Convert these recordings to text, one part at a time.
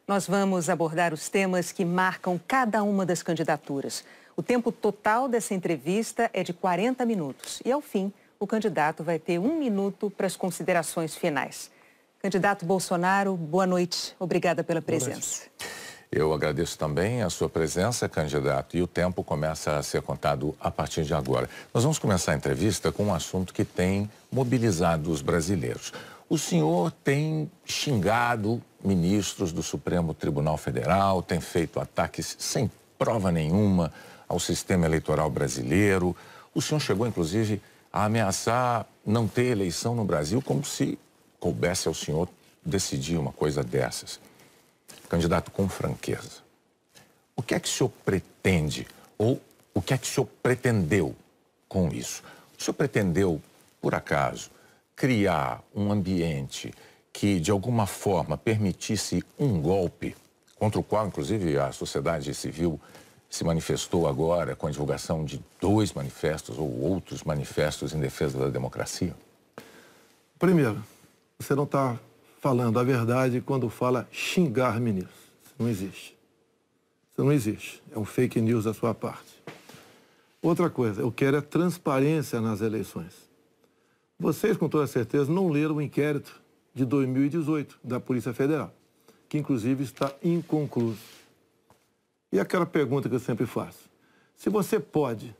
Nós vamos abordar os temas que marcam cada uma das candidaturas. O tempo total dessa entrevista é de 40 minutos. E, ao fim, o candidato vai ter 1 minuto para as considerações finais. Candidato Bolsonaro, boa noite. Obrigada pela presença. Eu agradeço também a sua presença, candidato, e o tempo começa a ser contado a partir de agora. Nós vamos começar a entrevista com um assunto que tem mobilizado os brasileiros. O senhor tem xingado ministros do Supremo Tribunal Federal, tem feito ataques sem prova nenhuma ao sistema eleitoral brasileiro. O senhor chegou, inclusive, a ameaçar não ter eleição no Brasil, como se coubesse ao senhor decidir uma coisa dessas. Candidato, com franqueza, o que é que o senhor pretende ou o que é que o senhor pretendeu com isso? O senhor pretendeu, por acaso, criar um ambiente que, de alguma forma, permitisse um golpe, contra o qual, inclusive, a sociedade civil se manifestou agora com a divulgação de 2 manifestos ou outros manifestos em defesa da democracia? Primeiro, você não está falando a verdade quando fala xingar ministros. Isso não existe. Isso não existe. É um fake news da sua parte. Outra coisa, eu quero é transparência nas eleições. Vocês, com toda certeza, não leram o inquérito de 2018 da Polícia Federal, que inclusive está inconcluso. E aquela pergunta que eu sempre faço: se você pode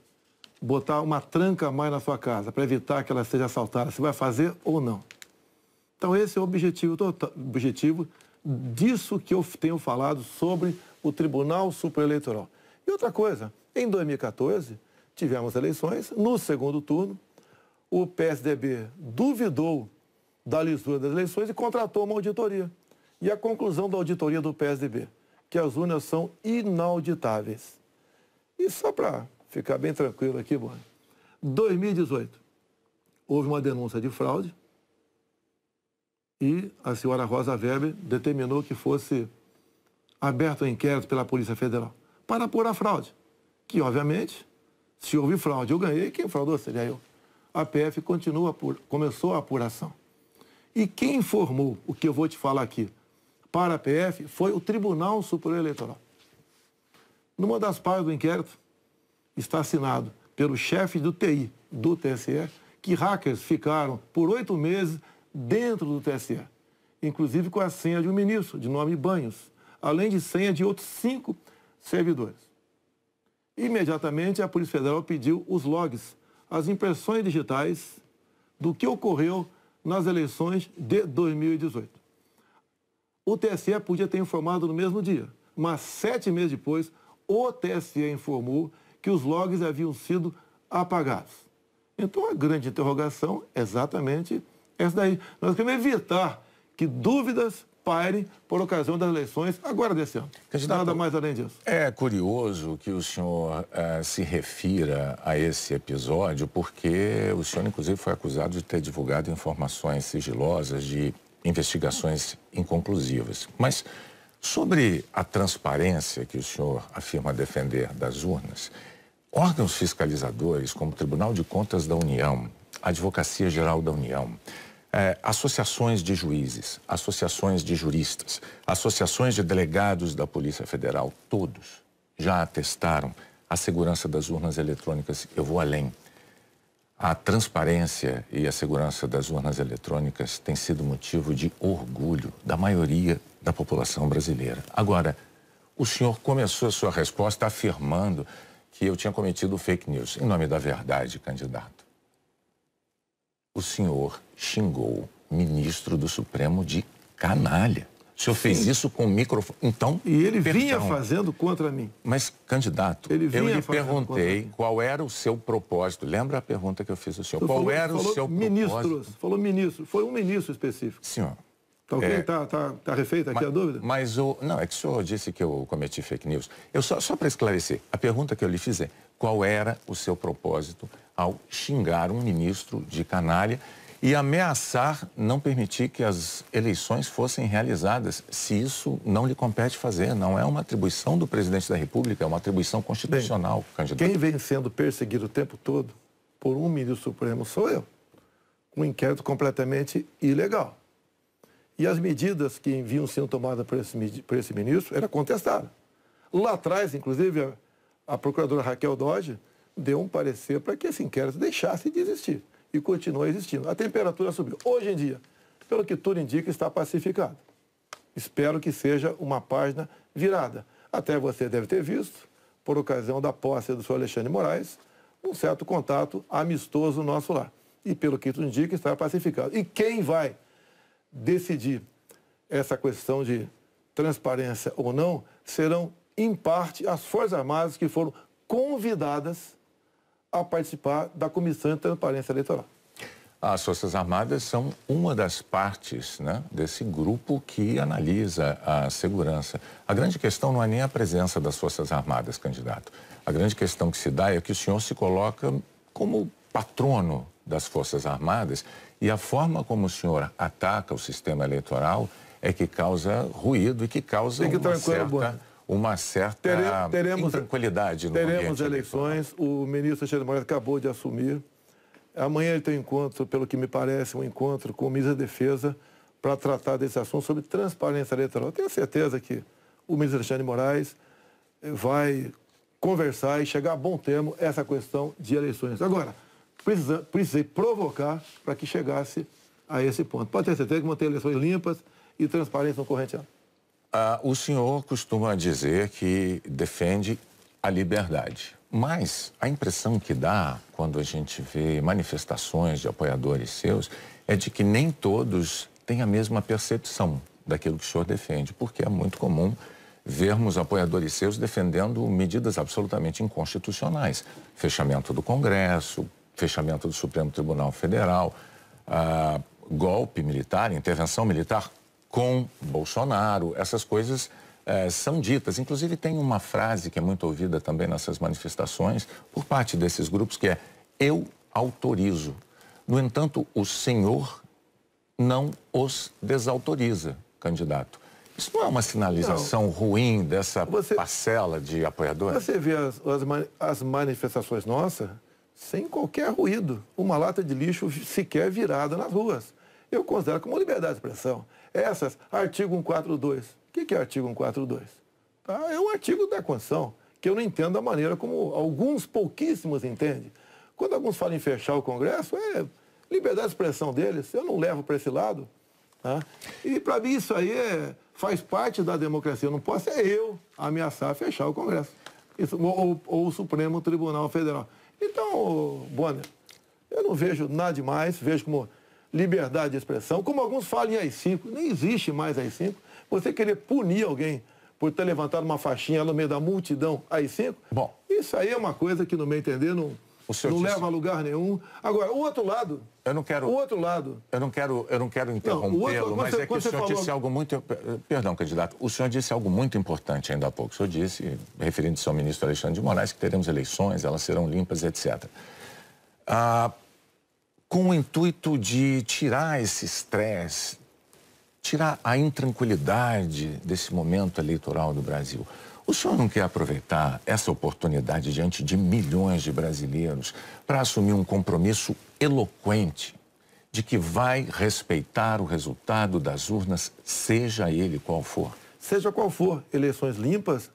botar uma tranca a mais na sua casa para evitar que ela seja assaltada, você vai fazer ou não? Então esse é o objetivo disso que eu tenho falado sobre o Tribunal Superior Eleitoral. E outra coisa, em 2014, tivemos eleições, no segundo turno, o PSDB duvidou da lisura das eleições e contratou uma auditoria. E a conclusão da auditoria do PSDB, que as urnas são inauditáveis. E só para ficar bem tranquilo aqui, Boni, 2018, houve uma denúncia de fraude e a senhora Rosa Weber determinou que fosse aberto um inquérito pela Polícia Federal para apurar a fraude. Que, obviamente, se houve fraude, eu ganhei, quem fraudou seria eu. A PF começou a apuração. E quem informou o que eu vou te falar aqui para a PF foi o Tribunal Superior Eleitoral. Numa das partes do inquérito está assinado pelo chefe do TI do TSE que hackers ficaram por 8 meses dentro do TSE, inclusive com a senha de um ministro, de nome Banhos, além de senha de outros 5 servidores. Imediatamente, a Polícia Federal pediu os logs, as impressões digitais do que ocorreu nas eleições de 2018. O TSE podia ter informado no mesmo dia, mas 7 meses depois, o TSE informou que os logs haviam sido apagados. Então, a grande interrogação é exatamente essa daí. Nós queremos evitar que dúvidas pairem por ocasião das eleições agora desse ano. Candidato, nada mais além disso. É curioso que o senhor se refira a esse episódio, porque o senhor, inclusive, foi acusado de ter divulgado informações sigilosas de investigações inconclusivas. Mas sobre a transparência que o senhor afirma defender das urnas, órgãos fiscalizadores como o Tribunal de Contas da União, a Advocacia Geral da União, associações de juízes, associações de juristas, associações de delegados da Polícia Federal, todos já atestaram a segurança das urnas eletrônicas. Eu vou além. A transparência e a segurança das urnas eletrônicas tem sido motivo de orgulho da maioria da população brasileira. Agora, o senhor começou a sua resposta afirmando que eu tinha cometido fake news. Em nome da verdade, candidato, o senhor xingou ministro do Supremo de canalha. O senhor fez isso com o microfone. Então, e ele vinha fazendo contra mim. Mas, candidato, eu lhe perguntei qual era o seu propósito. Lembra a pergunta que eu fiz ao senhor? Qual era o seu propósito? Falou ministro. Foi um ministro específico. Senhor. Tá ok? Tá refeita aqui a dúvida? Mas não, é que o senhor disse que eu cometi fake news. Só para esclarecer, a pergunta que eu lhe fiz é: qual era o seu propósito ao xingar um ministro de canalha e ameaçar não permitir que as eleições fossem realizadas, se isso não lhe compete fazer? Não é uma atribuição do presidente da República, é uma atribuição constitucional, candidato. Quem vem sendo perseguido o tempo todo por um ministro supremo sou eu. Um inquérito completamente ilegal. E as medidas que vinham sendo tomadas por esse ministro era contestada. Lá atrás, inclusive, a procuradora Raquel Dodge deu um parecer para que esse inquérito deixasse de existir. E continua existindo. A temperatura subiu. Hoje em dia, pelo que tudo indica, está pacificado. Espero que seja uma página virada. Até você deve ter visto, por ocasião da posse do senhor Alexandre de Moraes, um certo contato amistoso no nosso lar. E pelo que tudo indica, está pacificado. E quem vai decidir essa questão de transparência ou não serão, em parte, as Forças Armadas que foram convidadas a participar da Comissão de Transparência Eleitoral. As Forças Armadas são uma das partes, né, desse grupo que analisa a segurança. A grande questão não é nem a presença das Forças Armadas, candidato. A grande questão que se dá é que o senhor se coloca como patrono das Forças Armadas e a forma como o senhor ataca o sistema eleitoral é que causa ruído e que causa uma certa intranquilidade no ambiente eleitoral. Teremos eleições, o ministro Alexandre de Moraes acabou de assumir. Amanhã ele tem um encontro, pelo que me parece, um encontro com o ministro da Defesa para tratar desse assunto sobre transparência eleitoral. Eu tenho certeza que o ministro Alexandre de Moraes vai conversar e chegar a bom termo essa questão de eleições. Agora, precisei provocar para que chegasse a esse ponto. Pode ter certeza que vão ter eleições limpas e transparentes no corrente ano. O senhor costuma dizer que defende a liberdade, mas a impressão que dá quando a gente vê manifestações de apoiadores seus é de que nem todos têm a mesma percepção daquilo que o senhor defende, porque é muito comum vermos apoiadores seus defendendo medidas absolutamente inconstitucionais. Fechamento do Congresso, fechamento do Supremo Tribunal Federal, golpe militar, intervenção militar com Bolsonaro, essas coisas são ditas. Inclusive tem uma frase que é muito ouvida também nessas manifestações por parte desses grupos que é: eu autorizo. No entanto, o senhor não os desautoriza, candidato. Isso não é uma sinalização ruim dessa parcela de apoiadores? Você vê as manifestações nossas sem qualquer ruído. Uma lata de lixo sequer virada nas ruas. Eu considero como liberdade de expressão. Essas, artigo 142. O que é artigo 142? É um artigo da Constituição, que eu não entendo da maneira como alguns pouquíssimos entendem. Quando alguns falam em fechar o Congresso, é liberdade de expressão deles, eu não levo para esse lado. Tá? E para mim isso aí faz parte da democracia. Eu não posso eu ameaçar fechar o Congresso. Isso, ou o Supremo Tribunal Federal. Então, Bonner, eu não vejo nada demais, vejo como liberdade de expressão, como alguns falam em AI-5, nem existe mais AI-5. Você querer punir alguém por ter levantado uma faixinha no meio da multidão AI-5, bom, isso aí é uma coisa que, no meu entender, não leva a lugar nenhum. Agora, o outro lado... Eu não quero interrompê-lo, mas é que o senhor disse algo muito... Perdão, candidato. O senhor disse algo muito importante ainda há pouco. O senhor disse, referindo-se ao ministro Alexandre de Moraes, que teremos eleições, elas serão limpas, etc. Com o intuito de tirar esse estresse, tirar a intranquilidade desse momento eleitoral do Brasil, o senhor não quer aproveitar essa oportunidade diante de milhões de brasileiros para assumir um compromisso eloquente de que vai respeitar o resultado das urnas, seja ele qual for? Seja qual for, eleições limpas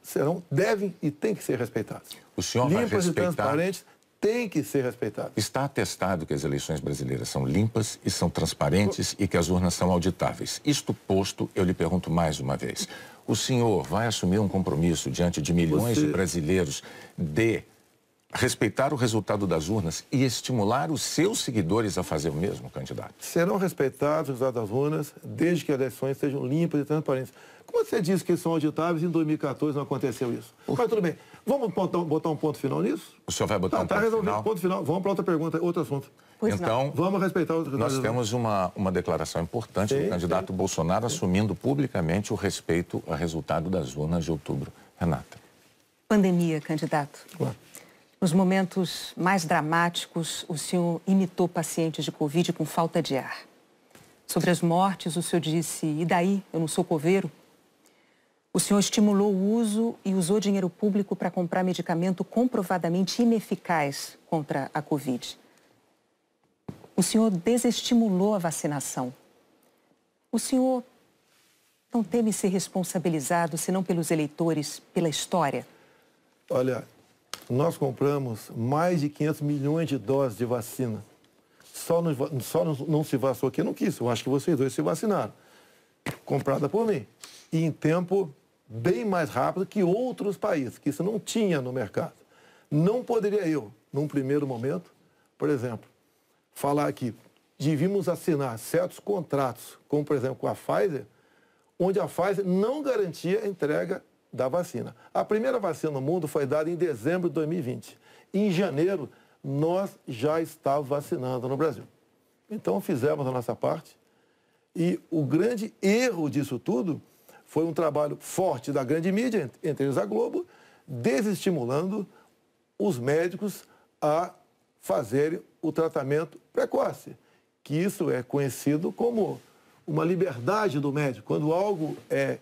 devem e têm que ser respeitadas. O senhor vai respeitar... Limpas e transparentes têm que ser respeitadas. Está atestado que as eleições brasileiras são limpas e são transparentes e que as urnas são auditáveis. Isto posto, eu lhe pergunto mais uma vez. O senhor vai assumir um compromisso diante de milhões de brasileiros de respeitar o resultado das urnas e estimular os seus seguidores a fazer o mesmo, candidato? Serão respeitados os resultados das urnas desde que as eleições sejam limpas e transparentes. Como você disse que são auditáveis, em 2014 não aconteceu isso. Mas tudo bem. Vamos botar um ponto final nisso? O senhor vai botar um ponto final? Está resolvido, ponto final. Vamos para outra pergunta, outro assunto. Então, vamos respeitar outro... Nós temos uma declaração importante do candidato Bolsonaro assumindo publicamente o respeito ao resultado das urnas de outubro. Renata. Pandemia, candidato. Claro. Nos momentos mais dramáticos, o senhor imitou pacientes de Covid com falta de ar. Sobre as mortes, o senhor disse, e daí? Eu não sou coveiro? O senhor estimulou o uso e usou dinheiro público para comprar medicamento comprovadamente ineficaz contra a Covid. O senhor desestimulou a vacinação. O senhor Não teme ser responsabilizado, se não pelos eleitores, pela história? Olha, nós compramos mais de 500 milhões de doses de vacina. Só não se vacinou quem não quis. Eu acho que vocês dois se vacinaram. Comprada por mim. E em tempo bem mais rápido que outros países, que isso não tinha no mercado. Não poderia eu, num primeiro momento, por exemplo, falar que devíamos assinar certos contratos, como por exemplo com a Pfizer, onde a Pfizer não garantia a entrega da vacina. A primeira vacina no mundo foi dada em dezembro de 2020. Em janeiro, nós já estávamos vacinando no Brasil. Então, fizemos a nossa parte. E o grande erro disso tudo foi um trabalho forte da grande mídia, entre eles a Globo, desestimulando os médicos a fazerem o tratamento precoce, que isso é conhecido como uma liberdade do médico. Quando algo é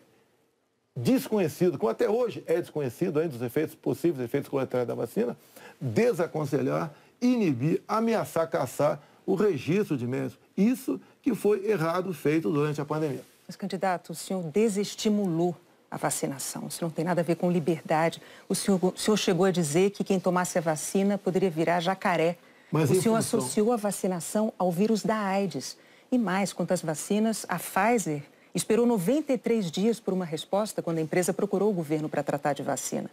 desconhecido, como até hoje é desconhecido ainda os efeitos, possíveis efeitos colaterais da vacina, desaconselhar, inibir, ameaçar, caçar o registro de médicos. Isso que foi errado feito durante a pandemia. Mas, candidato, o senhor desestimulou a vacinação. Isso não tem nada a ver com liberdade. O senhor chegou a dizer que quem tomasse a vacina poderia virar jacaré. Mas o senhor associou a vacinação ao vírus da AIDS. E mais, quanto às vacinas, a Pfizer esperou 93 dias por uma resposta quando a empresa procurou o governo para tratar de vacina.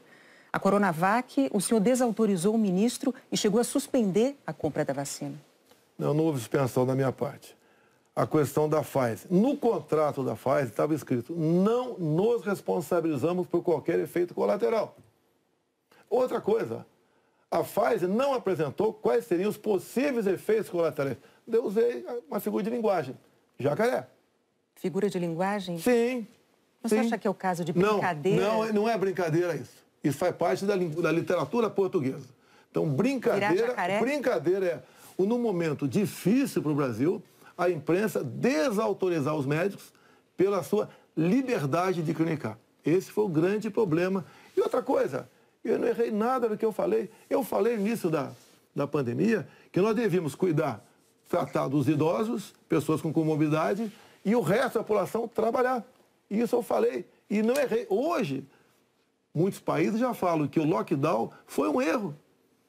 A Coronavac, o senhor desautorizou o ministro e chegou a suspender a compra da vacina. Não houve suspensão da minha parte. A questão da Pfizer. No contrato da Pfizer estava escrito: não nos responsabilizamos por qualquer efeito colateral. Outra coisa, a Pfizer não apresentou quais seriam os possíveis efeitos colaterais. Eu usei uma figura de linguagem, jacaré. Figura de linguagem? Sim. Mas você acha que é o caso de brincadeira? Não é brincadeira isso. Isso faz parte da literatura portuguesa. Então, brincadeira é, num momento difícil para o Brasil, a imprensa desautorizar os médicos pela sua liberdade de clinicar. Esse foi o grande problema. E outra coisa, eu não errei nada do que eu falei. Eu falei no início da pandemia que nós devíamos tratar dos idosos, pessoas com comorbidade, e o resto da população trabalhar. Isso eu falei e não errei. Hoje, muitos países já falam que o lockdown foi um erro,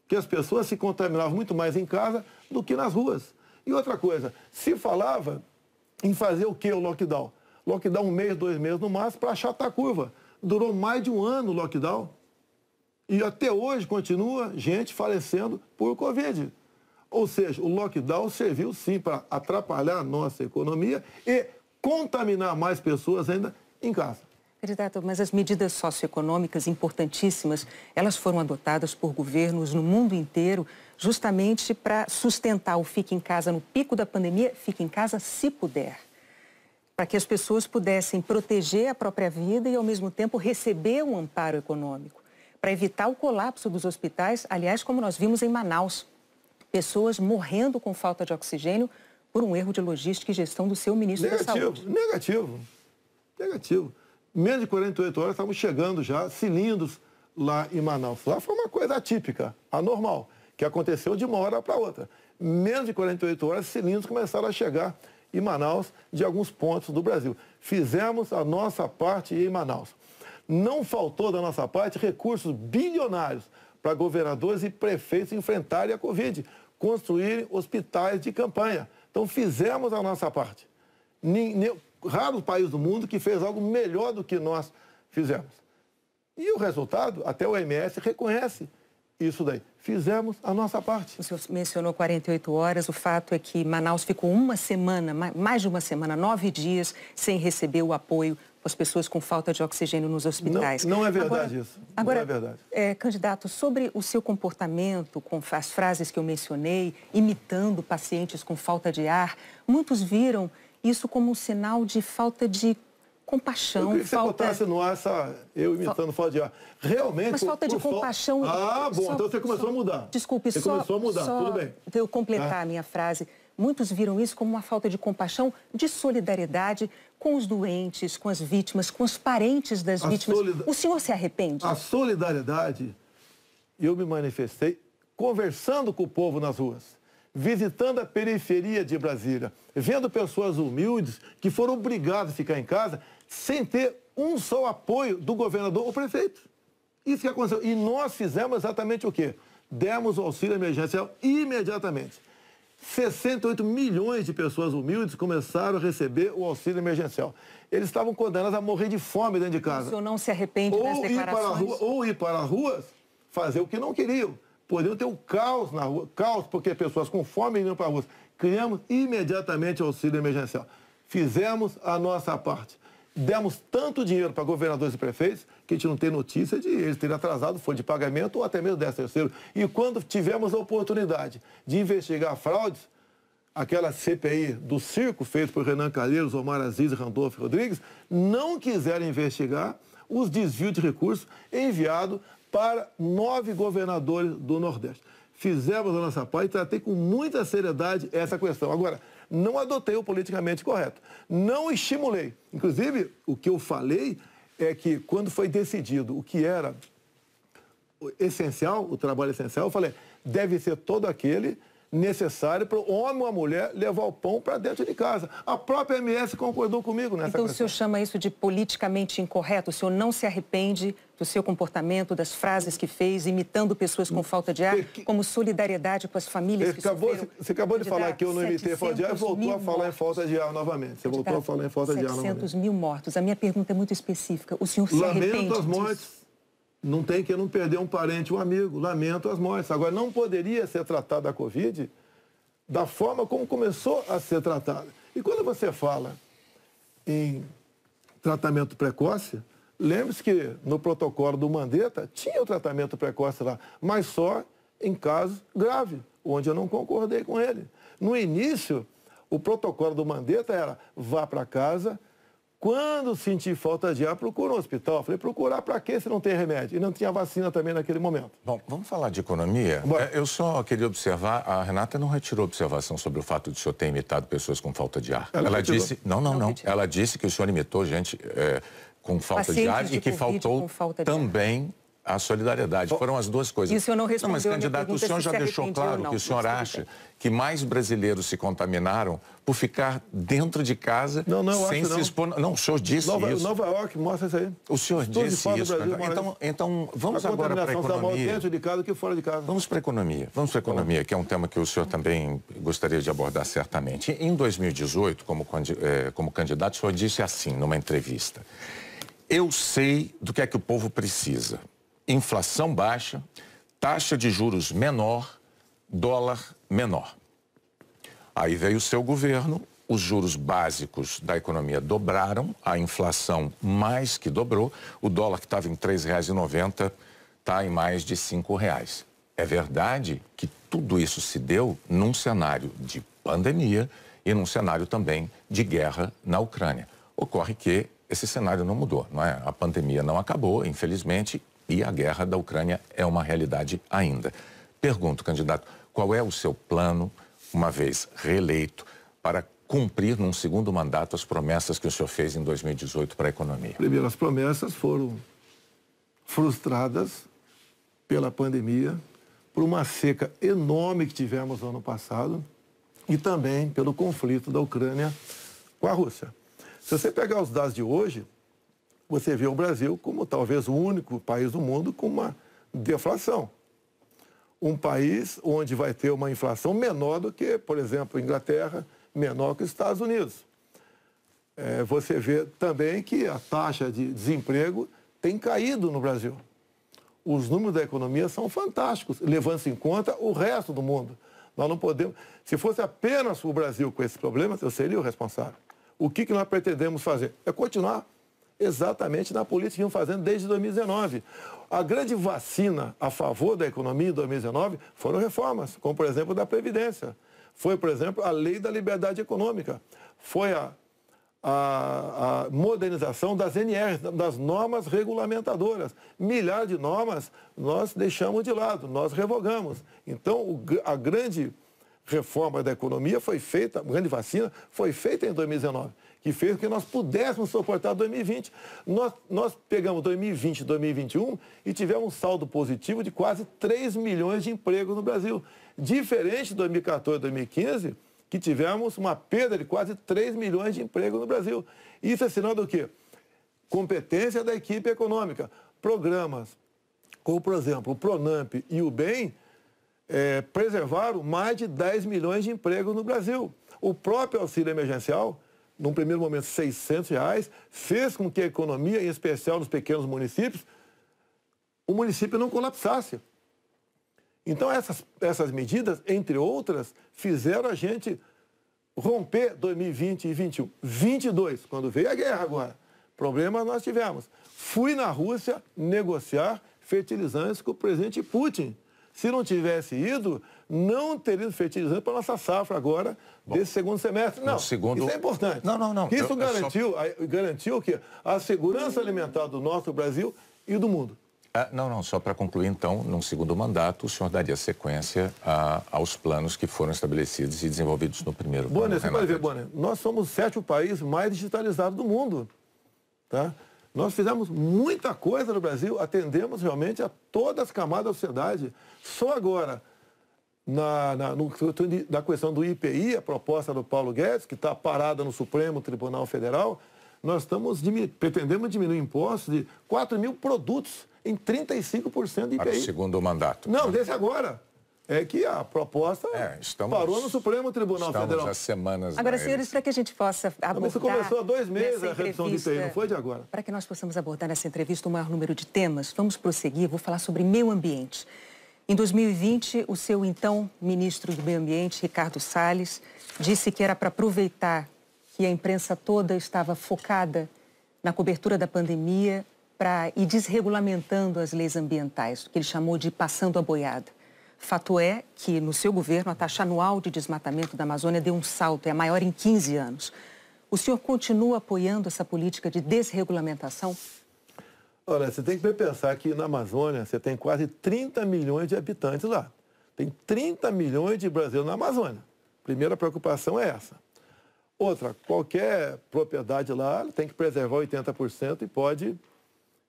que as pessoas se contaminavam muito mais em casa do que nas ruas. E outra coisa, se falava em fazer o que o lockdown? Lockdown 1 mês, 2 meses no máximo para achatar a curva. Durou mais de 1 ano o lockdown. E até hoje continua gente falecendo por Covid. Ou seja, o lockdown serviu sim para atrapalhar a nossa economia e contaminar mais pessoas ainda em casa. Candidato, mas as medidas socioeconômicas importantíssimas, elas foram adotadas por governos no mundo inteiro justamente para sustentar o fique em casa no pico da pandemia, fique em casa se puder. Para que as pessoas pudessem proteger a própria vida e, ao mesmo tempo, receber um amparo econômico. Para evitar o colapso dos hospitais, aliás, como nós vimos em Manaus. Pessoas morrendo com falta de oxigênio por um erro de logística e gestão do seu ministro da Saúde. Negativo. Menos de 48 horas estavam chegando já cilindros lá em Manaus. Lá foi uma coisa atípica, anormal, que aconteceu de uma hora para outra. Menos de 48 horas, cilindros começaram a chegar em Manaus de alguns pontos do Brasil. Fizemos a nossa parte em Manaus. Não faltou da nossa parte recursos bilionários para governadores e prefeitos enfrentarem a Covid, construírem hospitais de campanha. Então fizemos a nossa parte. Raro país do mundo que fez algo melhor do que nós fizemos. E o resultado, até o OMS reconhece isso daí. Fizemos a nossa parte. O senhor mencionou 48 horas. O fato é que Manaus ficou uma semana, mais de uma semana, 9 dias, sem receber o apoio as pessoas com falta de oxigênio nos hospitais. Não é verdade isso. Agora, não é verdade. Candidato, sobre o seu comportamento, com as frases que eu mencionei, imitando pacientes com falta de ar, muitos viram isso como um sinal de falta de compaixão. Eu queria que você botasse no ar eu imitando falta de ar. Realmente... Mas falta de compaixão... Então você começou a mudar. Desculpe, você começou a mudar, tudo bem. Para eu completar a minha frase, muitos viram isso como uma falta de compaixão, de solidariedade com os doentes, com as vítimas, com os parentes das vítimas. O senhor se arrepende? A solidariedade, eu me manifestei conversando com o povo nas ruas, visitando a periferia de Brasília, vendo pessoas humildes que foram obrigadas a ficar em casa, sem ter um só apoio do governador ou prefeito. Isso que aconteceu. E nós fizemos exatamente o quê? Demos o auxílio emergencial imediatamente. 68 milhões de pessoas humildes começaram a receber o auxílio emergencial. Eles estavam condenados a morrer de fome dentro de casa. O senhor não se arrepende das declarações? Ou ir para as ruas, fazer o que não queriam. Poderiam ter um caos na rua, caos porque pessoas com fome iam para a rua. Criamos imediatamente o auxílio emergencial. Fizemos a nossa parte. Demos tanto dinheiro para governadores e prefeitos que a gente não tem notícia de eles terem atrasado folha de pagamento ou até mesmo 13º. E quando tivemos a oportunidade de investigar fraudes, aquela CPI do circo feita por Renan Calheiros, Omar Aziz e Randolfo Rodrigues, não quiseram investigar os desvios de recursos enviados para 9 governadores do Nordeste. Fizemos a nossa parte e tratei com muita seriedade essa questão. Agora, não adotei o politicamente correto. Não estimulei. Inclusive, o que eu falei é que quando foi decidido o que era essencial, o trabalho essencial, eu falei, deve ser todo aquele necessário para o homem ou a mulher levar o pão para dentro de casa. A própria MS concordou comigo nessa questão. Então o senhor chama isso de politicamente incorreto? O senhor não se arrepende do seu comportamento, das frases que fez, imitando pessoas com falta de ar, como solidariedade com as famílias que sofreram? Você acabou de falar que eu não imitei falta de ar e voltou a falar em falta de ar novamente. Você voltou a falar em falta de ar novamente. 700 mil mortos. A minha pergunta é muito específica. O senhor se arrepende Lamento as disso? mortes. Não tem que não perder um parente, um amigo. Lamento as mortes. Agora, não poderia ser tratada a Covid da forma como começou a ser tratada. E quando você fala em tratamento precoce, lembre-se que no protocolo do Mandetta tinha o tratamento precoce lá, mas só em casos graves, onde eu não concordei com ele. No início, o protocolo do Mandetta era vá para casa. Quando sentir falta de ar, procura um hospital. Eu falei, procurar para quê se não tem remédio? E não tinha vacina também naquele momento. Bom, vamos falar de economia? Eu só queria observar, a Renata não retirou observação sobre o fato de o senhor ter imitado pessoas com falta de ar. Ela disse, não. Ela disse que o senhor imitou gente com falta de ar e que faltou também a solidariedade. Foram as duas coisas. E o senhor não respondeu mas, candidato, o senhor já deixou claro que o senhor acha que mais brasileiros se contaminaram por ficar dentro de casa sem se expor. Não, o senhor disse isso. Nova York mostra isso aí. O senhor disse isso. Então, vamos agora para a economia. Dentro de casa que fora de casa. Vamos para a economia. Vamos para a economia, que é um tema que o senhor também gostaria de abordar certamente. Em 2018, como candidato, o senhor disse assim, numa entrevista: eu sei do que é que o povo precisa. Inflação baixa, taxa de juros menor, dólar menor. Aí veio o seu governo, os juros básicos da economia dobraram, a inflação mais que dobrou, o dólar que estava em R$ 3,90 está em mais de R$ 5,00. É verdade que tudo isso se deu num cenário de pandemia e num cenário também de guerra na Ucrânia. Ocorre que esse cenário não mudou, não é? A pandemia não acabou, infelizmente, e a guerra da Ucrânia é uma realidade ainda. Pergunto, candidato, qual é o seu plano, uma vez reeleito, para cumprir num segundo mandato as promessas que o senhor fez em 2018 para a economia? Primeiro, as promessas foram frustradas pela pandemia, por uma seca enorme que tivemos no ano passado e também pelo conflito da Ucrânia com a Rússia. Se você pegar os dados de hoje, você vê o Brasil como talvez o único país do mundo com uma deflação. Um país onde vai ter uma inflação menor do que, por exemplo, a Inglaterra, menor que os Estados Unidos. Você vê também que a taxa de desemprego tem caído no Brasil. Os números da economia são fantásticos, levando-se em conta o resto do mundo. Nós não podemos... Se fosse apenas o Brasil com esses problemas, eu seria o responsável. O que nós pretendemos fazer? É continuar exatamente na política que vamos fazendo desde 2019. A grande vacina a favor da economia em 2019 foram reformas, como, por exemplo, da Previdência. Foi, por exemplo, a Lei da Liberdade Econômica. Foi a modernização das NRs, das normas regulamentadoras. Milhares de normas nós deixamos de lado, nós revogamos. Então, a grande reforma da economia foi feita, a grande vacina foi feita em 2019, que fez com que nós pudéssemos suportar 2020. Nós pegamos 2020 e 2021 e tivemos um saldo positivo de quase 3 milhões de empregos no Brasil. Diferente de 2014 e 2015, que tivemos uma perda de quase 3 milhões de empregos no Brasil. Isso é sinal do quê? competência da equipe econômica. Programas como, por exemplo, o Pronamp e o BEM preservaram mais de 10 milhões de empregos no Brasil. O próprio auxílio emergencial, num primeiro momento R$ 600, fez com que a economia, em especial nos pequenos municípios, o município não colapsasse. Então, essas medidas, entre outras, fizeram a gente romper 2020 e 2021. 22, quando veio a guerra agora, problemas nós tivemos. Fui na Rússia negociar fertilizantes com o presidente Putin. Se não tivesse ido, não teria fertilizante para a nossa safra agora, desse segundo semestre. Não, isso é importante. Não. Isso garantiu que a segurança alimentar do nosso Brasil e do mundo. Só para concluir, então, num segundo mandato, o senhor daria sequência aos planos que foram estabelecidos e desenvolvidos no primeiro plano. Bonner, você pode ver, Bonner, nós somos o 7º país mais digitalizado do mundo. Tá? Nós fizemos muita coisa no Brasil, atendemos realmente a todas as camadas da sociedade. Só agora, na questão do IPI, a proposta do Paulo Guedes, que está parada no Supremo Tribunal Federal, nós pretendemos diminuir impostos de 4 mil produtos em 35% de IPI. Para o segundo mandato. Não, desse agora. É que a proposta parou no Supremo Tribunal Federal. Estamos há semanas. Agora, senhores, para que a gente possa abordar... Isso começou há 2 meses a redução de IPI, não foi de agora. Para que nós possamos abordar nessa entrevista o maior número de temas, vamos prosseguir, vou falar sobre meio ambiente. Em 2020, o seu então ministro do Meio Ambiente, Ricardo Salles, disse que era para aproveitar que a imprensa toda estava focada na cobertura da pandemia para ir desregulamentando as leis ambientais, o que ele chamou de passando a boiada. Fato é que, no seu governo, a taxa anual de desmatamento da Amazônia deu um salto, é a maior em 15 anos. O senhor continua apoiando essa política de desregulamentação? Olha, você tem que pensar que na Amazônia você tem quase 30 milhões de habitantes lá. Tem 30 milhões de brasileiros na Amazônia. Primeira preocupação é essa. Outra, qualquer propriedade lá tem que preservar 80%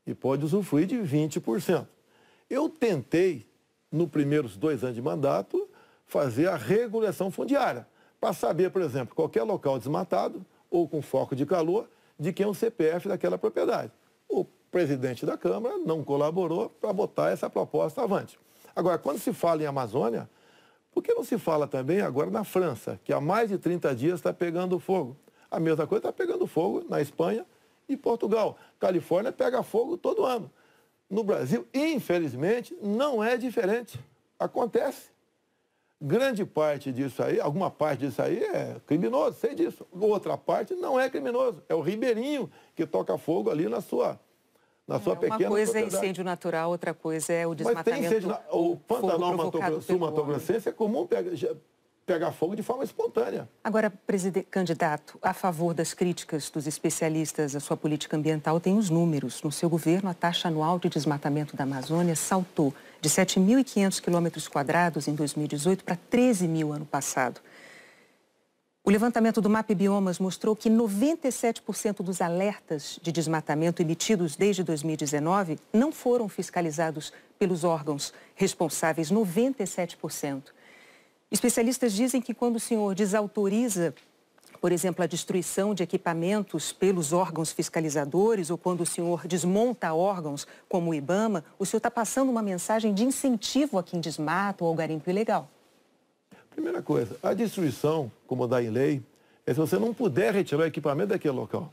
e pode usufruir de 20%. Eu tentei, nos primeiros 2 anos de mandato, fazer a regulação fundiária, para saber, por exemplo, qualquer local desmatado ou com foco de calor, de quem é o CPF daquela propriedade. O presidente da Câmara não colaborou para botar essa proposta avante. Agora, quando se fala em Amazônia, por que não se fala também agora na França, que há mais de 30 dias está pegando fogo? A mesma coisa está pegando fogo na Espanha e Portugal. Califórnia pega fogo todo ano. No Brasil, infelizmente, não é diferente. Acontece. Grande parte disso aí, alguma parte disso aí é criminoso, sei disso. Outra parte não é criminoso. É o ribeirinho que toca fogo ali na sua pequena Uma coisa propriedade. É incêndio natural, outra coisa é o desmatamento. Mas tem incêndio, o Pantanal Sul-Mato-Grossense é comum pegar fogo de forma espontânea. Agora, candidato, a favor das críticas dos especialistas à sua política ambiental, tem os números. No seu governo, a taxa anual de desmatamento da Amazônia saltou de 7.500 km² em 2018 para 13 mil ano passado. O levantamento do MAP Biomas mostrou que 97% dos alertas de desmatamento emitidos desde 2019 não foram fiscalizados pelos órgãos responsáveis, 97%. Especialistas dizem que quando o senhor desautoriza, por exemplo, a destruição de equipamentos pelos órgãos fiscalizadores ou quando o senhor desmonta órgãos como o IBAMA, o senhor está passando uma mensagem de incentivo a quem desmata ou ao garimpo ilegal. Primeira coisa, a destruição, como dá em lei, é se você não puder retirar o equipamento daquele local.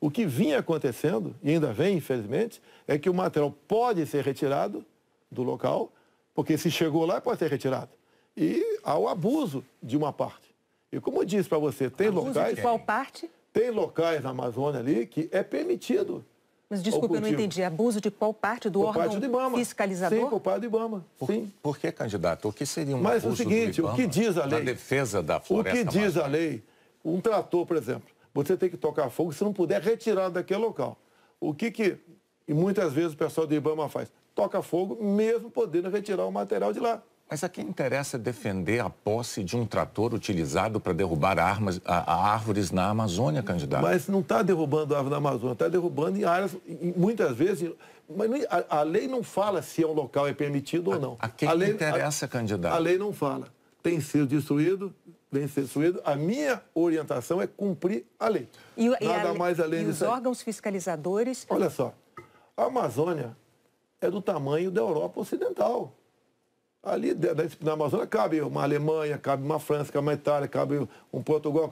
O que vinha acontecendo, e ainda vem, infelizmente, é que o material pode ser retirado do local, porque se chegou lá, pode ser retirado. E há o abuso de uma parte. E como eu disse para você, tem locais... De qual parte? Tem locais na Amazônia ali que é permitido. Mas desculpa, eu não entendi. Abuso de qual parte do órgão fiscalizador? Sim, por parte do IBAMA. Sim. Por que, candidato? O que seria Mas o seguinte, o que diz a lei... Na defesa da floresta O que diz a lei, um trator, por exemplo, você tem que tocar fogo se não puder retirar daquele local. E muitas vezes o pessoal do IBAMA faz? Toca fogo mesmo podendo retirar o material de lá. Mas a quem interessa defender a posse de um trator utilizado para derrubar árvores na Amazônia, candidato? Mas não está derrubando árvore na Amazônia, está derrubando em áreas, muitas vezes... Mas a lei não fala se um local é permitido ou não. A quem interessa, candidato? A lei não fala. Tem sido destruído vem ser destruído. A minha orientação é cumprir a lei. Nada mais além disso. E os órgãos fiscalizadores... Olha só, a Amazônia é do tamanho da Europa Ocidental. Ali na Amazônia cabe uma Alemanha, cabe uma França, cabe uma Itália, cabe um Portugal,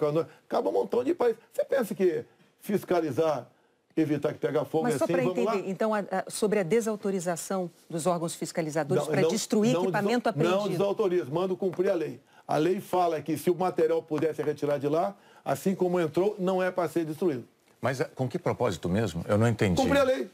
cabe um montão de países. Você pensa que fiscalizar, evitar que pegue fogo Mas é só assim, para vamos lá? entender, então, sobre a desautorização dos órgãos fiscalizadores para destruir equipamento apreendido. Não desautoriza, mando cumprir a lei. A lei fala que se o material pudesse retirar de lá, assim como entrou, não é para ser destruído. Mas com que propósito mesmo? Eu não entendi. Cumprir a lei.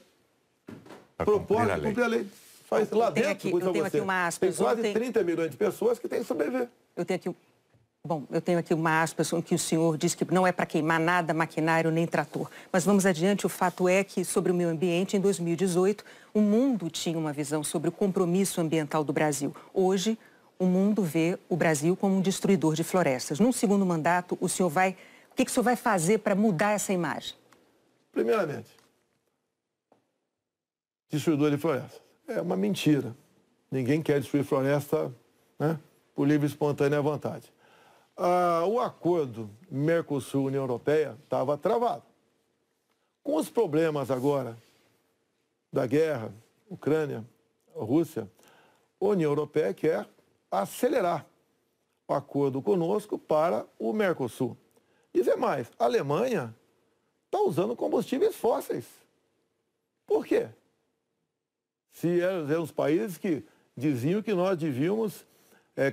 Propósito, cumprir a lei. Faz lá dentro, eu tenho aqui uma aspas. Tem quase 30 milhões de pessoas que têm que sobreviver. Eu tenho aqui uma aspas em que o senhor diz que não é para queimar nada, maquinário nem trator. Mas vamos adiante, o fato é que, sobre o meio ambiente, em 2018, o mundo tinha uma visão sobre o compromisso ambiental do Brasil. Hoje, o mundo vê o Brasil como um destruidor de florestas. Num segundo mandato, o que o senhor vai fazer para mudar essa imagem? Primeiramente, destruidor de florestas. É uma mentira. Ninguém quer destruir floresta, né, por livre e espontânea vontade. O acordo Mercosul-União Europeia estava travado. Com os problemas agora da guerra, Ucrânia, Rússia, a União Europeia quer acelerar o acordo conosco para o Mercosul. Dizer mais, a Alemanha está usando combustíveis fósseis. Por quê? Se eram os países que diziam que nós devíamos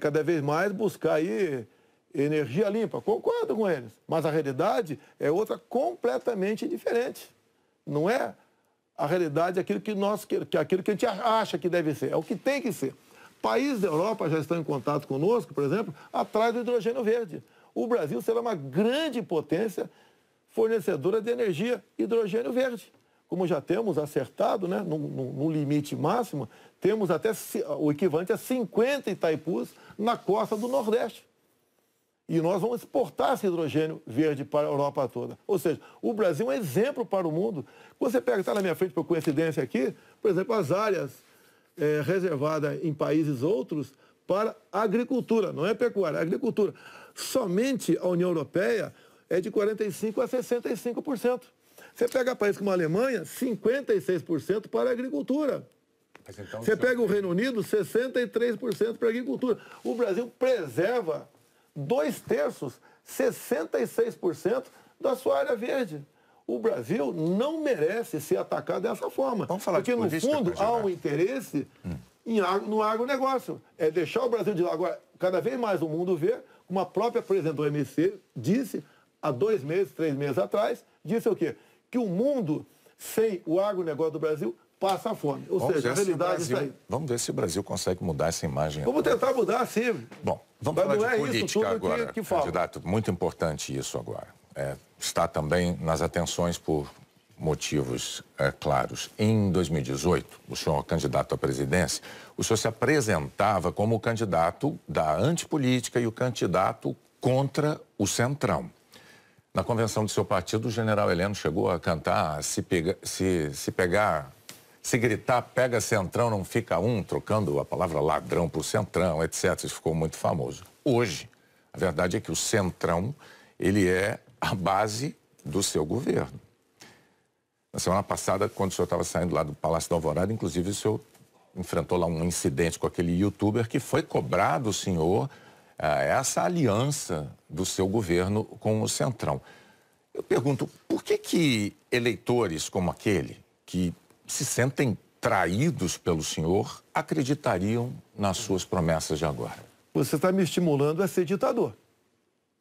cada vez mais buscar aí energia limpa. Concordo com eles. Mas a realidade é outra completamente diferente. Não é a realidade aquilo que a gente acha que deve ser. É o que tem que ser. Países da Europa já estão em contato conosco, por exemplo, atrás do hidrogênio verde. O Brasil será uma grande potência fornecedora de energia hidrogênio verde. Como já temos acertado, né, no limite máximo, temos até o equivalente a 50 Itaipus na costa do Nordeste. E nós vamos exportar esse hidrogênio verde para a Europa toda. Ou seja, o Brasil é um exemplo para o mundo. Você pega, está na minha frente por coincidência aqui, por exemplo, as áreas reservadas em países outros para a agricultura, não é pecuária, é agricultura. Somente a União Europeia é de 45% a 65%. Você pega países como a Alemanha, 56% para a agricultura. Então, você pega o Reino Unido, 63% para a agricultura. O Brasil preserva 2/3, 66% da sua área verde. O Brasil não merece ser atacado dessa forma. Porque, no fundo, há um interesse no agronegócio. É deixar o Brasil de lado. Agora, cada vez mais o mundo vê, como a própria presidente do OMC disse, há 2 meses, 3 meses atrás, disse o quê? Que o mundo, sem o agronegócio do Brasil, passa fome. Ou seja, a realidade é isso aí. Vamos ver se o Brasil consegue mudar essa imagem. Vamos tentar mudar, sim. Bom, vamos falar de política agora, candidato. Muito importante isso agora. Está também nas atenções por motivos claros. Em 2018, o senhor candidato à presidência, o senhor se apresentava como o candidato da antipolítica e o candidato contra o Centrão. Na convenção do seu partido, o general Heleno chegou a cantar, se gritar, pega Centrão, não fica um, trocando a palavra ladrão por Centrão, etc. Isso ficou muito famoso. Hoje, a verdade é que o Centrão, ele é a base do seu governo. Na semana passada, quando o senhor estava saindo lá do Palácio da Alvorada, inclusive o senhor enfrentou lá um incidente com aquele youtuber que foi cobrar do senhor essa aliança do seu governo com o Centrão. Eu pergunto, por que eleitores como aquele, que se sentem traídos pelo senhor, acreditariam nas suas promessas de agora? Você está me estimulando a ser ditador.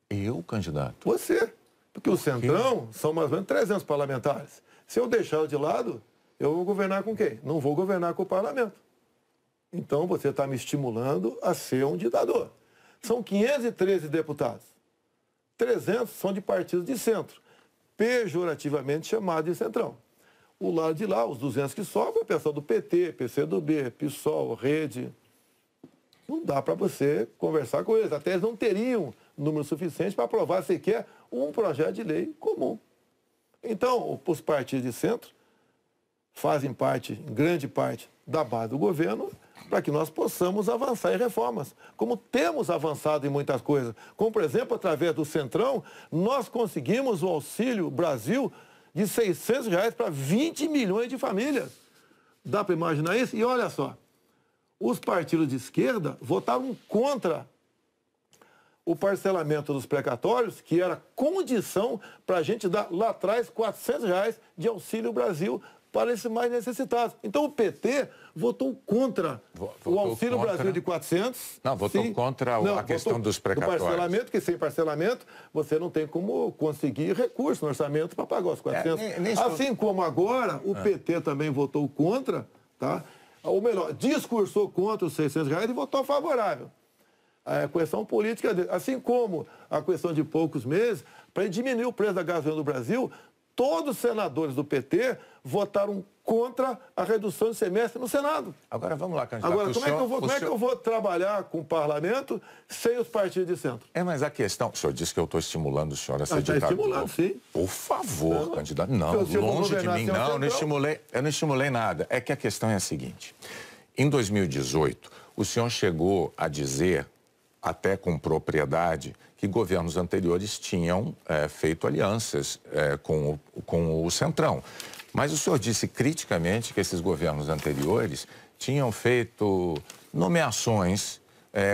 Eu, candidato? Você. Porque o Centrão são mais ou menos 300 parlamentares. Se eu deixar de lado, eu vou governar com quem? Não vou governar com o parlamento. Então você está me estimulando a ser um ditador. São 513 deputados. 300 são de partidos de centro, pejorativamente chamados de Centrão. O lado de lá, os 200 que sobram, é o pessoal do PT, PCdoB, PSOL, Rede. Não dá para você conversar com eles. Até eles não teriam número suficiente para aprovar sequer um projeto de lei comum. Então, os partidos de centro fazem parte, em grande parte, da base do governo, para que nós possamos avançar em reformas, como temos avançado em muitas coisas. Como, por exemplo, através do Centrão, nós conseguimos o Auxílio Brasil de R$ 600 para 20 milhões de famílias. Dá para imaginar isso? E olha só, os partidos de esquerda votaram contra o parcelamento dos precatórios, que era condição para a gente dar lá atrás R$ 400 de Auxílio Brasil para esses mais necessitados. Então o PT votou contra o Auxílio Brasil de 400. Não, votou contra a questão dos precatórios. Do parcelamento, que sem parcelamento você não tem como conseguir recurso no orçamento para pagar os 400. Assim como agora o PT também votou contra, tá? Ou melhor, discursou contra os R$ 600 e votou favorável. A questão política, assim como a questão de poucos meses, para diminuir o preço da gasolina no Brasil, todos os senadores do PT votaram contra a redução de semestre no Senado. Agora vamos lá, candidato. Agora, como é que eu vou trabalhar com o parlamento sem os partidos de centro? Mas a questão... O senhor disse que eu estou estimulando o senhor a ser ditador. Está estimulando, sim. Por favor, candidato. Não, longe de mim, não. Eu não estimulei nada. É que a questão é a seguinte. Em 2018, o senhor chegou a dizer, até com propriedade, que governos anteriores tinham feito alianças com o Centrão. Mas o senhor disse criticamente que esses governos anteriores tinham feito nomeações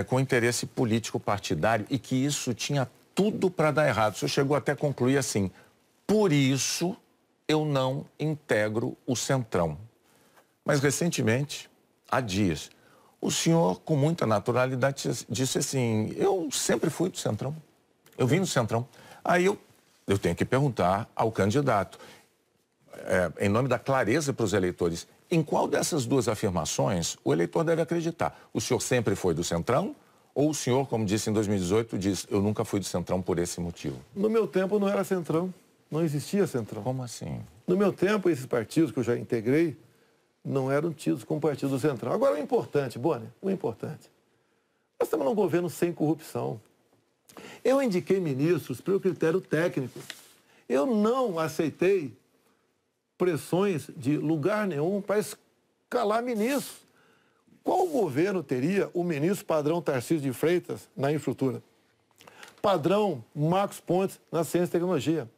com interesse político partidário e que isso tinha tudo para dar errado. O senhor chegou até a concluir assim: por isso eu não integro o Centrão. Mas recentemente, há dias, o senhor, com muita naturalidade, disse assim: eu sempre fui do Centrão, eu vim do Centrão. Aí eu tenho que perguntar ao candidato, em nome da clareza para os eleitores, em qual dessas duas afirmações o eleitor deve acreditar? O senhor sempre foi do Centrão? Ou o senhor, como disse em 2018, diz: eu nunca fui do Centrão por esse motivo? No meu tempo não era Centrão, não existia Centrão. Como assim? No meu tempo, esses partidos que eu já integrei não eram tidos como partido do Centrão. Agora, o importante, Boni, nós estamos num governo sem corrupção. Eu indiquei ministros pelo critério técnico. Eu não aceitei pressões de lugar nenhum para escalar ministros. Qual governo teria o ministro padrão Tarcísio de Freitas na infraestrutura? Padrão Marcos Pontes na ciência e tecnologia?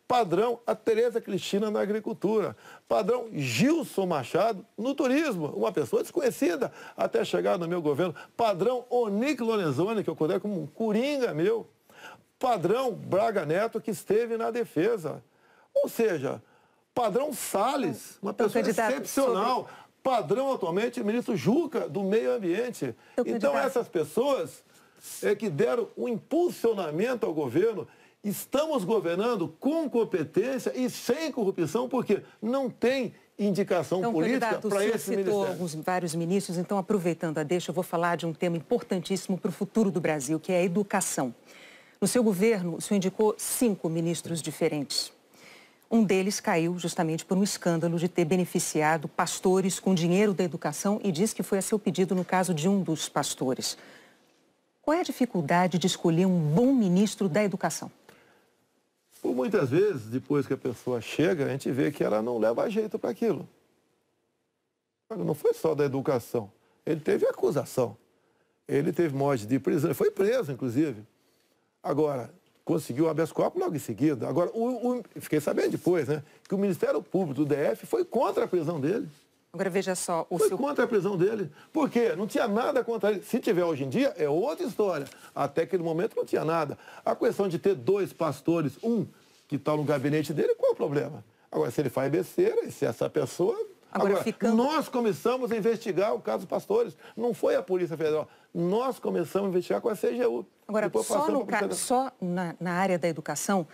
Padrão a Tereza Cristina na agricultura? Padrão Gilson Machado no turismo? Uma pessoa desconhecida até chegar no meu governo. Padrão Onic Lorenzoni, que eu considero como um coringa meu. Padrão Braga Neto, que esteve na defesa. Ou seja, padrão Salles, uma pessoa excepcional. Padrão atualmente, o ministro Juca, do Meio Ambiente. Então, essas pessoas que deram um impulsionamento ao governo. Estamos governando com competência e sem corrupção, porque não tem indicação política para esse ministério. Vários ministros, então, aproveitando a deixa, eu vou falar de um tema importantíssimo para o futuro do Brasil, que é a educação. No seu governo, o senhor indicou 5 ministros diferentes. Um deles caiu justamente por um escândalo de ter beneficiado pastores com dinheiro da educação e diz que foi a seu pedido no caso de um dos pastores. Qual é a dificuldade de escolher um bom ministro da educação? Por muitas vezes, depois que a pessoa chega, a gente vê que ela não leva jeito para aquilo. Não foi só da educação. Ele teve acusação. Ele teve morte de prisão. Ele foi preso, inclusive. Agora, conseguiu o habeas corpus logo em seguida. Agora, fiquei sabendo depois, né, que o Ministério Público do DF foi contra a prisão dele. Agora, veja só... Foi contra a prisão dele. Por quê? Não tinha nada contra ele. Se tiver hoje em dia, é outra história. Até aquele momento não tinha nada. A questão de ter 2 pastores, um que está no gabinete dele, qual é o problema? Agora, se ele faz besteira, e se essa pessoa... Agora, nós começamos a investigar o caso dos pastores. Não foi a Polícia Federal. Nós começamos a investigar com a CGU. Agora, só na área da educação,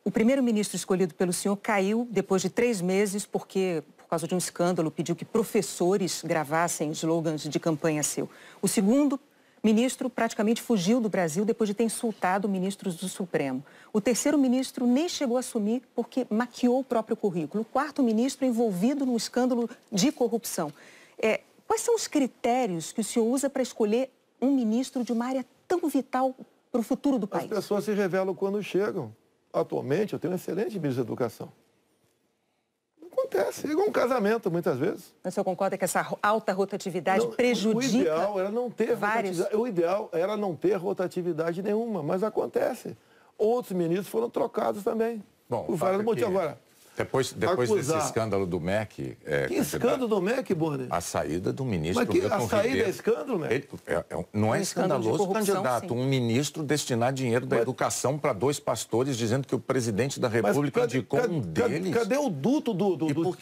o primeiro-ministro escolhido pelo senhor caiu depois de 3 meses porque, por causa de um escândalo, pediu que professores gravassem slogans de campanha seu. O segundo ministro praticamente fugiu do Brasil depois de ter insultado ministros do Supremo. O terceiro ministro nem chegou a assumir porque maquiou o próprio currículo. O quarto ministro envolvido num escândalo de corrupção. Quais são os critérios que o senhor usa para escolher um ministro de uma área tão vital para o futuro do país? As pessoas se revelam quando chegam. Atualmente, eu tenho um excelente ministro da Educação. Acontece, é igual um casamento, muitas vezes. Mas o senhor concorda que essa alta rotatividade prejudica o ideal era não ter vários... O ideal era não ter rotatividade nenhuma, mas acontece. Outros ministros foram trocados também. Bom, por vários motivos. Agora, depois desse escândalo do MEC... que escândalo do MEC, Bonner? A saída do ministro... Mas a saída é escândalo, MEC? Não é escandaloso, candidato. Sim. Um ministro destinar dinheiro da educação para 2 pastores, dizendo que o presidente da República indicou um deles. Cadê o duto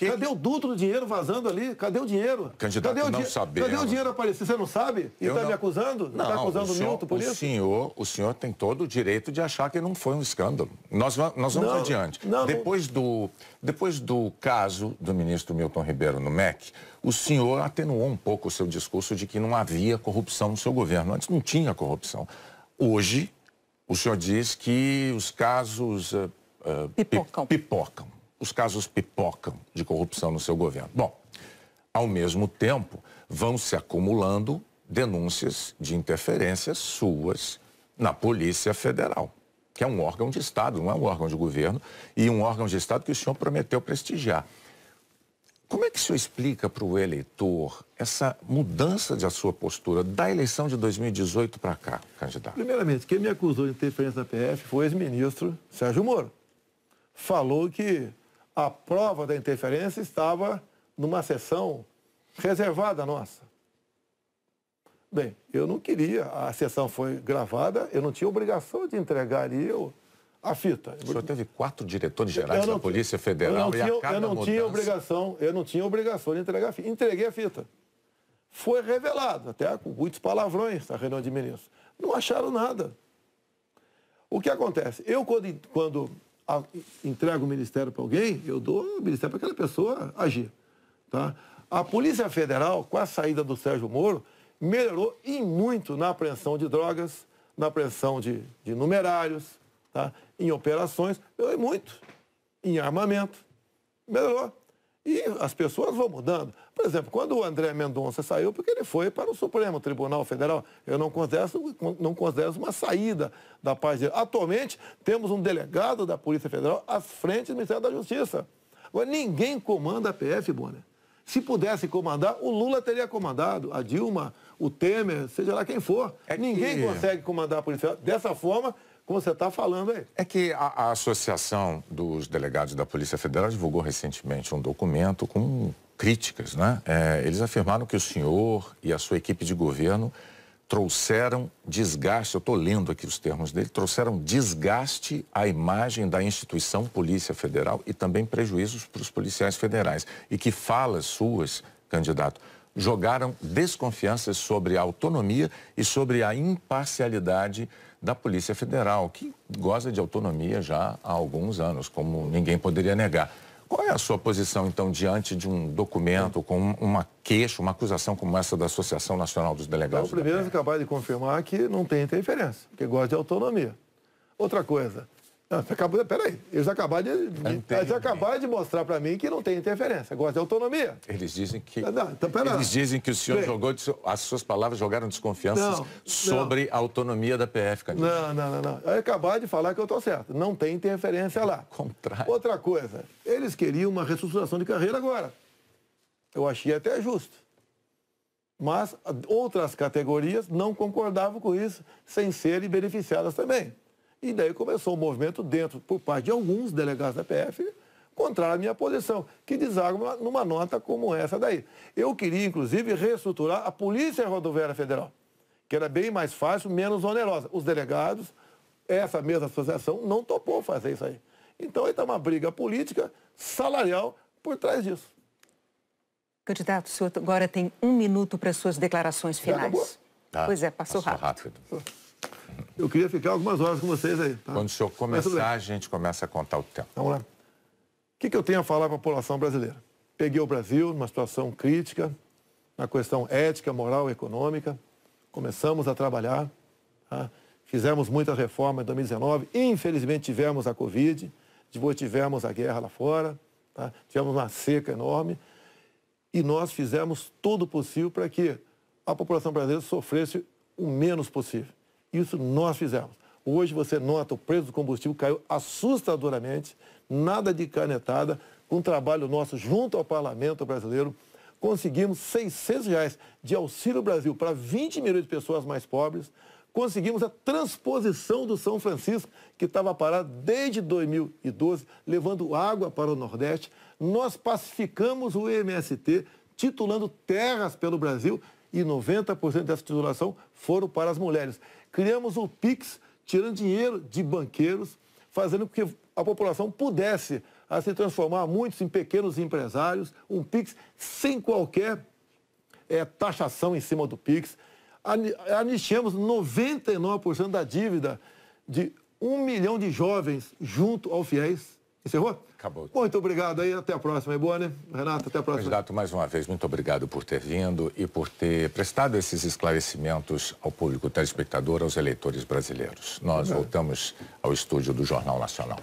cadê o duto do dinheiro vazando ali? Cadê o dinheiro? Candidato, não sabemos. Cadê o dinheiro aparecer? Você não sabe? E está me acusando? Não está acusando o Milton por isso? O senhor tem todo o direito de achar que não foi um escândalo. Nós vamos adiante. Depois do caso do ministro Milton Ribeiro no MEC, o senhor atenuou um pouco o seu discurso de que não havia corrupção no seu governo. Antes não tinha corrupção. Hoje, o senhor diz que os casos pipocam. Os casos pipocam de corrupção no seu governo. Bom, ao mesmo tempo, vão se acumulando denúncias de interferências suas na Polícia Federal, que é um órgão de Estado, não é um órgão de governo, e um órgão de Estado que o senhor prometeu prestigiar. Como é que o senhor explica para o eleitor essa mudança da sua postura da eleição de 2018 para cá, candidato? Primeiramente, quem me acusou de interferência na PF foi o ex-ministro Sérgio Moro. Falou que a prova da interferência estava numa sessão reservada nossa. Bem, eu não queria, a sessão foi gravada, eu não tinha obrigação de entregar ali a fita. O senhor teve 4 diretores gerais da Polícia Federal e a cada mudança... Eu não tinha obrigação de entregar a fita. Entreguei a fita. Foi revelado, até com muitos palavrões na reunião de ministros. Não acharam nada. O que acontece? Eu, quando entrego o ministério para alguém, eu dou o ministério para aquela pessoa agir. Tá? A Polícia Federal, com a saída do Sérgio Moro, melhorou e muito na apreensão de drogas, na apreensão de numerários, tá? Em operações, melhorou muito. Em armamento, melhorou. E as pessoas vão mudando. Por exemplo, quando o André Mendonça saiu, porque ele foi para o Supremo Tribunal Federal, eu não considero uma saída da paz dele. Atualmente, temos um delegado da Polícia Federal à frente do Ministério da Justiça. Agora, ninguém comanda a PF, Bonner. Se pudesse comandar, o Lula teria comandado, a Dilma, o Temer, seja lá quem for. Ninguém consegue comandar a Polícia Federal dessa forma, como você está falando aí. É que a Associação dos Delegados da Polícia Federal divulgou recentemente um documento com críticas, né? Eles afirmaram que o senhor e a sua equipe de governo trouxeram desgaste, eu estou lendo aqui os termos dele, trouxeram desgaste à imagem da instituição Polícia Federal e também prejuízos para os policiais federais. E que falas suas, candidato, jogaram desconfianças sobre a autonomia e sobre a imparcialidade da Polícia Federal, que goza de autonomia já há alguns anos, como ninguém poderia negar. Qual é a sua posição, então, diante de um documento com uma queixa, uma acusação como essa da Associação Nacional dos Delegados? Então, primeiro, acabar de confirmar que não tem interferência, que gosta de autonomia. Outra coisa, peraí, eles acabaram de mostrar para mim que não tem interferência, gosta de autonomia. Eles dizem que, eles dizem que o senhor jogou, as suas palavras jogaram desconfianças sobre a autonomia da PF, candidato. Não. Eu acabar de falar que eu estou certo, não tem interferência lá. Contrário. Outra coisa, eles queriam uma reestruturação de carreira agora. Eu achei até justo. Mas outras categorias não concordavam com isso, sem serem beneficiadas também. E daí começou um movimento dentro, por parte de alguns delegados da PF, contrário à minha posição, que desagam numa nota como essa daí. Eu queria, inclusive, reestruturar a Polícia Rodoviária Federal, que era bem mais fácil, menos onerosa. Os delegados, essa mesma associação, não topou fazer isso aí. Então, aí está uma briga política, salarial, por trás disso. Candidato, o senhor agora tem 1 minuto para suas declarações finais. Pois é, passou rápido. Eu queria ficar algumas horas com vocês aí. Tá? Quando o senhor começar, a gente começa a contar o tempo. Vamos lá. O que eu tenho a falar para a população brasileira? Peguei o Brasil numa situação crítica, na questão ética, moral e econômica. Começamos a trabalhar. Tá? Fizemos muitas reformas em 2019. Infelizmente, tivemos a Covid. Depois tivemos a guerra lá fora. Tá? Tivemos uma seca enorme. E nós fizemos todo o possível para que a população brasileira sofresse o menos possível. Isso nós fizemos. Hoje você nota o preço do combustível caiu assustadoramente, nada de canetada, com um trabalho nosso junto ao Parlamento brasileiro, conseguimos R$600 de Auxílio Brasil para 20 milhões de pessoas mais pobres. Conseguimos a transposição do São Francisco, que estava parado desde 2012, levando água para o Nordeste. Nós pacificamos o MST, titulando terras pelo Brasil, e 90% dessa titulação foram para as mulheres. Criamos o PIX, tirando dinheiro de banqueiros, fazendo com que a população pudesse se transformar, muitos em pequenos empresários, um PIX sem qualquer taxação em cima do PIX. Anistiamos 99% da dívida de 1 milhão de jovens junto ao FIES. Encerrou? Acabou. Muito obrigado aí, até a próxima. É boa, né? Renato, até a próxima. Candidato, mais uma vez, muito obrigado por ter vindo e por ter prestado esses esclarecimentos ao público telespectador, aos eleitores brasileiros. Nós voltamos ao estúdio do Jornal Nacional.